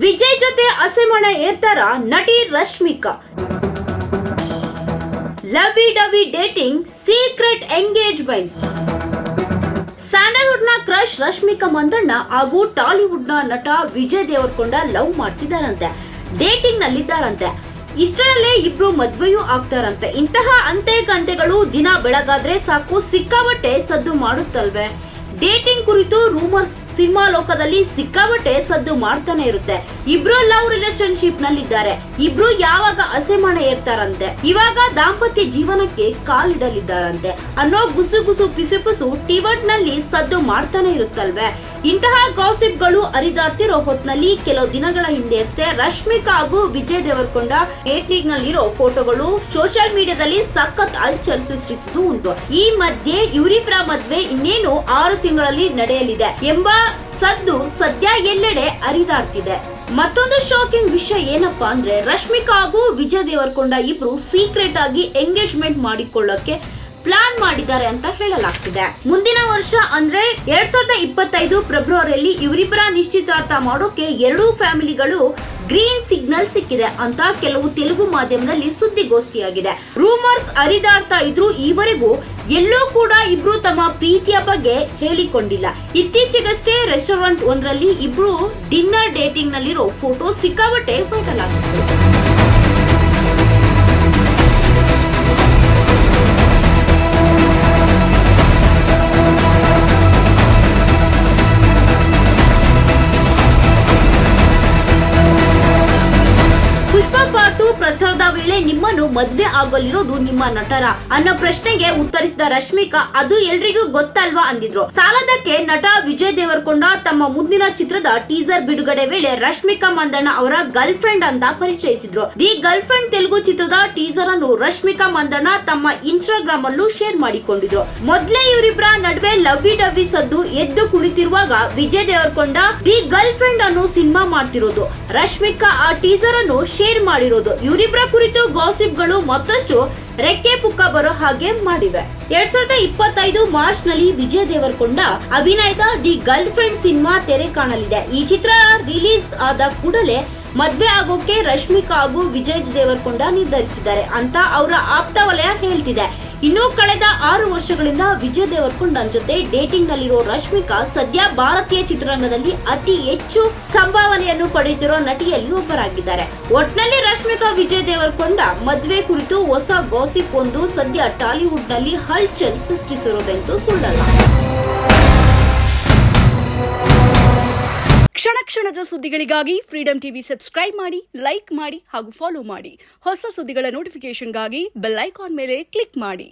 ವಿಜಯ್ ಜೊತೆ ಹಸೆಮಣೆ ಏರ್ತಾರ ನಟಿ Rashmika. Lovey dovey dating, secret engagement. Sandalwood ನ ಕ್ರಶ್ ರಶ್ಮಿಕಾ ಮಂದಣ್ಣ ಹಾಗೂ ಟಾಲಿವುಡ್ ನ ನಟ ವಿಜಯ್ ದೇವರಕೊಂಡ ಲವ್ ಮಾಡ್ತಿದ್ದಾರಂತೆ, ಡೇಟಿಂಗ್ ನಲ್ಲಿದ್ದಾರಂತೆ. ಇಷ್ಟರಲ್ಲೇ ಇಬ್ರು ಮದ್ವೆಯೂ ಆಗ್ತಾರಂತೆ. ಇಂತಹ ಅಂತೆ ಕಂತೆಗಳು ದಿನ ಬೆಳಗಾದ್ರೆ ಸಾಕು ಸಿಕ್ಕಾಬಟ್ಟೆ ಸದ್ದು ಮಾಡುತ್ತಲ್ವೇ. ಡೇಟಿಂಗ್ ಕುರಿತು ರೂಮರ್ಸ್ ಸಿನಿಮಾ ಲೋಕದಲ್ಲಿ ಸಿಕ್ಕಾಬಟ್ಟೆ ಸದ್ದು ಮಾಡ್ತಾನೆ ಇರುತ್ತೆ. ಇಬ್ರು ಲವ್ ರಿಲೇಶನ್ಶಿಪ್ ನಲ್ಲಿದ್ದಾರೆ. ಇಬ್ರು ಯಾವಾಗ ಹಸೆಮಣೆ ಏರ್ತಾರಂತೆ, ಇವಾಗ ದಾಂಪತ್ಯ ಜೀವನಕ್ಕೆ ಕಾಲಿಡಲಿದ್ದಾರಂತೆ ಅನ್ನೋ ಗುಸು ಪಿಸುಪಿಸು ಟಿವಟ್ ನಲ್ಲಿ ಸದ್ದು ಮಾಡ್ತಾನೆ ಇರುತ್ತಲ್ವೇ. ಇಂತಹ ಗಾಸಿಪ್ ಗಳು ಹರಿದಾಡ್ತಿರೋ ಹೊತ್ನಲ್ಲಿ ಕೆಲವು ದಿನಗಳ ಹಿಂದೆ ಅಷ್ಟೇ ರಶ್ಮಿಕಾ ಹಾಗೂ ವಿಜಯ್ ದೇವರಕೊಂಡ ಡೇಟಿಂಗ್ ನಲ್ಲಿರೋ ಫೋಟೋಗಳು ಸೋಷಿಯಲ್ ಮೀಡಿಯಾದಲ್ಲಿ ಸಖತ್ ಅಲ್ಚಲ್ ಸೃಷ್ಟಿಸುವುದು ಉಂಟು. ಈ ಮಧ್ಯೆ ಇವರಿಬ್ಬರ ಮದ್ವೆ ಇನ್ನೇನು 6 ತಿಂಗಳಲ್ಲಿ ನಡೆಯಲಿದೆ ಎಂಬ ಸದ್ದು ಸದ್ಯ ಎಲ್ಲೆಡೆ ಹರಿದಾಡ್ತಿದೆ. ಮತ್ತೊಂದು ಶಾಕಿಂಗ್ ವಿಷಯ ಏನಪ್ಪಾ ಅಂದ್ರೆ, ರಶ್ಮಿಕಾ ಹಾಗೂ ವಿಜಯ್ ದೇವರಕೊಂಡ ಇಬ್ರು ಸೀಕ್ರೆಟ್ ಆಗಿ ಎಂಗೇಜ್ಮೆಂಟ್ ಮಾಡಿಕೊಳ್ಳಕ್ಕೆ ಪ್ಲಾನ್ ಮಾಡಿದ್ದಾರೆ ಅಂತ ಹೇಳಲಾಗ್ತಿದೆ. ಮುಂದಿನ ವರ್ಷ ಅಂದ್ರೆ 2025 ಫೆಬ್ರವರಿಯಲ್ಲಿ ಇವರಿಬ್ಬರ ನಿಶ್ಚಿತಾರ್ಥ ಮಾಡೋಕೆ ಎರಡೂ ಫ್ಯಾಮಿಲಿಗಳು ಗ್ರೀನ್ ಸಿಗ್ನಲ್ ಸಿಕ್ಕಿದೆ ಅಂತ ಕೆಲವು ತೆಲುಗು ಮಾಧ್ಯಮದಲ್ಲಿ ಸುದ್ದಿಗೋಷ್ಠಿಯಾಗಿದೆ. ರೂಮರ್ಸ್ ಹರಿದಾಡ್ತಾ ಇದ್ರು. ಈವರೆಗೂ ಎಲ್ಲೂ ಕೂಡ ಇಬ್ರು ತಮ್ಮ ಪ್ರೀತಿಯ ಬಗ್ಗೆ ಹೇಳಿಕೊಂಡಿಲ್ಲ. ಇತ್ತೀಚೆಗಷ್ಟೇ ರೆಸ್ಟೋರೆಂಟ್ ಒಂದರಲ್ಲಿ ಇಬ್ರು ಡಿನ್ನರ್ ಡೇಟಿಂಗ್ ನಲ್ಲಿರೋ ಫೋಟೋ ಸಿಕ್ಕಾಬಟ್ಟೆ ವೈರಲ್ ಆಗಿತ್ತು. ಪ್ರಚಾರದ ವೇಳೆ ನಿಮ್ಮನ್ನು ಮದ್ವೆ ಆಗಲಿರೋದು ನಿಮ್ಮ ನಟರ ಅನ್ನೋ ಪ್ರಶ್ನೆಗೆ ಉತ್ತರಿಸಿದ ರಶ್ಮಿಕಾ, ಅದು ಎಲ್ರಿಗೂ ಗೊತ್ತಲ್ವಾ ಅಂದಿದ್ರು. ಸಾಲದಕ್ಕೆ ನಟ ವಿಜಯ್ ದೇವರಕೊಂಡ ತಮ್ಮ ಮುಂದಿನ ಚಿತ್ರದ ಟೀಸರ್ ಬಿಡುಗಡೆ ವೇಳೆ ರಶ್ಮಿಕಾ ಮಂದಣ್ಣ ಅವರ ಗರ್ಲ್ ಫ್ರೆಂಡ್ ಅಂತ ಪರಿಚಯಿಸಿದ್ರು. ದಿ ಗರ್ಲ್ ಫ್ರೆಂಡ್ ತೆಲುಗು ಚಿತ್ರದ ಟೀಸರ್ ಅನ್ನು ರಶ್ಮಿಕಾ ಮಂದಣ್ಣ ತಮ್ಮ ಇನ್ಸ್ಟಾಗ್ರಾಮ್ ಅಲ್ಲೂ ಶೇರ್ ಮಾಡಿಕೊಂಡಿದ್ರು. ಮೊದಲೇ ಇವರಿಬ್ಬರ ನಡುವೆ ಲವ್ವಿ ಡವ್ವಿ ಸದ್ದು ಎದ್ದು ಕುಳಿತಿರುವಾಗ Vijay Deverakonda the girlfriend ಅನ್ನು ಸಿನಿಮಾ ಮಾಡ್ತಿರೋದು, ರಶ್ಮಿಕಾ ಆ ಟೀಸರ್ ಅನ್ನು ಶೇರ್ ಮಾಡಿರೋದು ಇವರಿಬ್ಬರ ಕುರಿತು ಗಾಸಿಪ್ ಗಳು ಮತ್ತಷ್ಟು ರೆಕ್ಕೆ ಪುಕ್ಕ ಬರೋ ಹಾಗೆ ಮಾಡಿವೆ. 2025 ಮಾರ್ಚ್ ನಲ್ಲಿ ವಿಜಯ್ ದೇವರಕೊಂಡ ಅಭಿನಯದ ದಿ ಗರ್ಲ್ ಫ್ರೆಂಡ್ ಸಿನಿಮಾ ತೆರೆ ಕಾಣಲಿದೆ. ಈ ಚಿತ್ರ ರಿಲೀಸ್ ಆದ ಕೂಡಲೇ ಮದ್ವೆ ಆಗೋಕೆ ರಶ್ಮಿಕಾ ಹಾಗೂ ವಿಜಯ್ ದೇವರಕೊಂಡ ನಿರ್ಧರಿಸಿದ್ದಾರೆ ಅಂತ ಅವರ ಆಪ್ತ ವಲಯ ಹೇಳ್ತಿದೆ. ಇನ್ನು ಕಳೆದ 6 ವರ್ಷಗಳಿಂದ ವಿಜಯ್ ದೇವರಕೊಂಡ ಜೊತೆ ಡೇಟಿಂಗ್ ನಲ್ಲಿರೋ ರಶ್ಮಿಕಾ ಸದ್ಯ ಭಾರತೀಯ ಚಿತ್ರರಂಗದಲ್ಲಿ ಅತಿ ಹೆಚ್ಚು ಸಂಭಾವನೆಯನ್ನು ಪಡೆಯುತ್ತಿರೋ ನಟಿಯಲ್ಲಿ ಒಬ್ಬರಾಗಿದ್ದಾರೆ. ಒಟ್ನಲ್ಲಿ ರಶ್ಮಿಕಾ ವಿಜಯ್ ದೇವರಕೊಂಡ ಮದ್ವೆ ಕುರಿತು ಹೊಸ ಗಾಸಿಪ್ ಒಂದು ಸದ್ಯ ಟಾಲಿವುಡ್ ನಲ್ಲಿ ಹಲ್ಚಲ್ ಸೃಷ್ಟಿಸಿರುವುದಂತೂ ಸುಳ್ಳಲ್ಲ. ಕ್ಷಣದ ಸುದ್ದಿಗಳಿಗಾಗಿ ಫ್ರೀಡಂ ಟಿವಿ ಸಬ್ಸ್ಕ್ರೈಬ್ ಮಾಡಿ, ಲೈಕ್ ಮಾಡಿ ಹಾಗೂ ಫಾಲೋ ಮಾಡಿ. ಹೊಸ ಸುದ್ದಿಗಳ ನೋಟಿಫಿಕೇಶನ್ಗಾಗಿ ಬೆಲ್ ಐಕಾನ್ ಮೇಲೆ ಕ್ಲಿಕ್ ಮಾಡಿ.